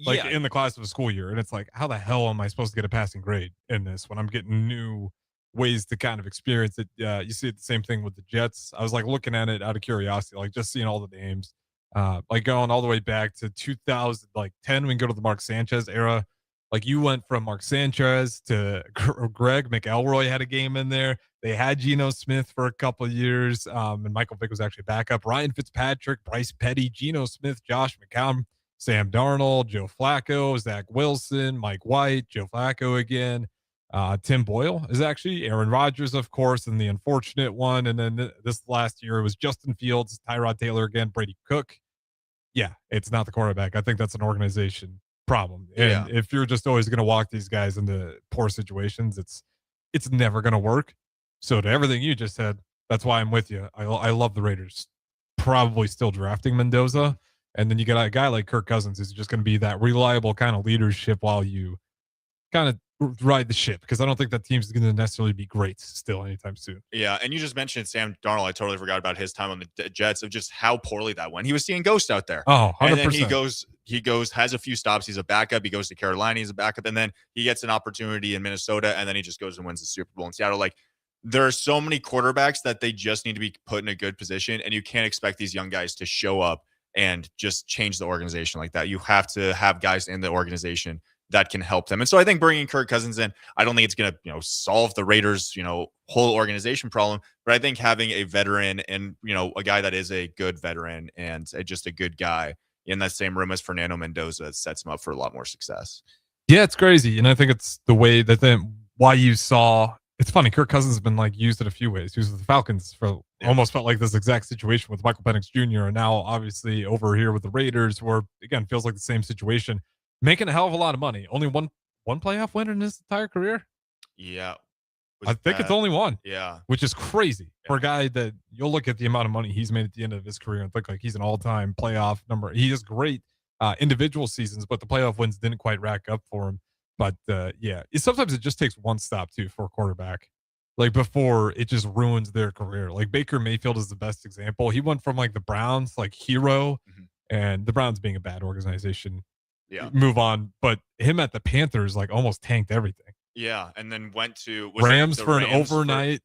like in the class of a school year. And it's like, how the hell am I supposed to get a passing grade in this when I'm getting new ways to kind of experience it? You see the same thing with the Jets. I was like looking at it out of curiosity, like just seeing all the names, like going all the way back to 2010. We can go to the Mark Sanchez era. Like you went from Mark Sanchez to Greg McElroy had a game in there. They had Geno Smith for a couple of years, and Michael Vick was actually backup. Ryan Fitzpatrick, Bryce Petty, Geno Smith, Josh McCown, Sam Darnold, Joe Flacco, Zach Wilson, Mike White, Joe Flacco again. Tim Boyle is actually Aaron Rodgers, of course, and the unfortunate one. And then this last year it was Justin Fields, Tyrod Taylor again, Brady Cook. Yeah, it's not the quarterback. I think that's an organization problem. And if you're just always going to walk these guys into poor situations, it's never going to work. So to everything you just said, that's why I'm with you. I love the Raiders probably still drafting Mendoza. And then you got a guy like Kirk Cousins who's just going to be that reliable kind of leadership while you kind of ride the ship, because I don't think that team's going to necessarily be great still anytime soon. Yeah, and you just mentioned Sam Darnold. I totally forgot about his time on the Jets, of just how poorly that went. He was seeing ghosts out there. Oh, 100%. And then he goes, has a few stops. He's a backup. He goes to Carolina. He's a backup. And then he gets an opportunity in Minnesota, and then he just goes and wins the Super Bowl in Seattle. Like, there are so many quarterbacks that they just need to be put in a good position, and you can't expect these young guys to show up and just change the organization like that. You have to have guys in the organization that can help them. And so I think bringing Kirk Cousins in, I don't think it's going to, solve the Raiders, whole organization problem, but I think having a veteran and, a guy that is a good veteran and just a good guy in that same room as Fernando Mendoza sets him up for a lot more success. Yeah, it's crazy. And I think it's the way that why you saw, it's funny, Kirk Cousins has been used in a few ways. He was with the Falcons for almost felt like this exact situation with Michael Penix Jr. And now obviously over here with the Raiders, where again, feels like the same situation. Making a hell of a lot of money. Only one playoff win in his entire career. Yeah. I think it's only one. Yeah. Which is crazy for a guy that you'll look at the amount of money he's made at the end of his career and think like he's an all-time playoff number. He has great individual seasons, but the playoff wins didn't quite rack up for him. But sometimes it just takes one stop too for a quarterback. Like before it just ruins their career. Like Baker Mayfield is the best example. He went from the Browns, hero, and the Browns being a bad organization. Yeah. Move on. But him at the Panthers almost tanked everything. Yeah. And then went to Rams for an overnight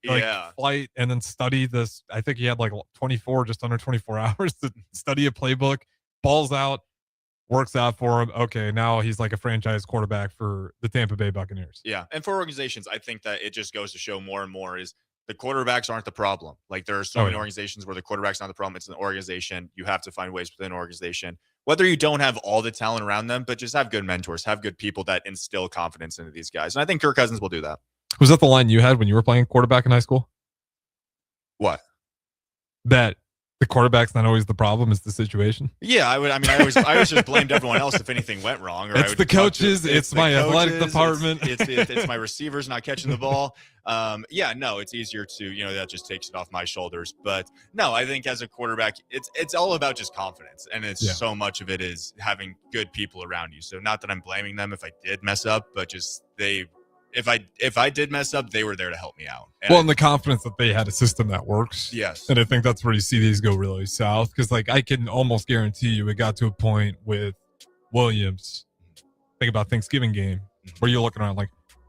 flight and then study this. I think he had just under 24 hours to study a playbook, balls out, works out for him. Okay, now he's like a franchise quarterback for the Tampa Bay Buccaneers. Yeah. And for organizations, I think that it just goes to show more and more is the quarterbacks aren't the problem. Like there are so many organizations where the quarterback's not the problem. It's an organization. You have to find ways within an organization, whether you don't have all the talent around them, but just have good mentors, have good people that instill confidence into these guys. And I think Kirk Cousins will do that. Was that the line you had when you were playing quarterback in high school? What? That the quarterback's not always the problem, it's the situation. Yeah, I always just blamed everyone else if anything went wrong. Or it's the coaches. It's my athletic department. It's my receivers not catching the ball. It's easier to, that just takes it off my shoulders. But no, I think as a quarterback, it's all about just confidence. And so much of it is having good people around you. So not that I'm blaming them if I did mess up, but just if I did mess up, they were there to help me out. And the confidence that they had a system that works. Yes. And I think that's where you see these go really south. Because I can almost guarantee you it got to a point with Williams. Think about Thanksgiving game where you're looking around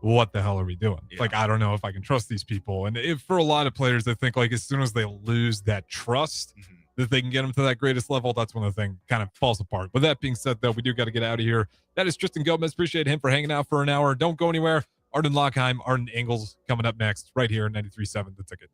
what the hell are we doing? Yeah. I don't know if I can trust these people. And for a lot of players, I think as soon as they lose that trust that they can get them to that greatest level, that's when the thing kind of falls apart. But that being said, though, we do got to get out of here. That is Tristan Gomes. Appreciate him for hanging out for an hour. Don't go anywhere. Arden Lockheim, Arden Engels coming up next right here at 93.7 The Ticket.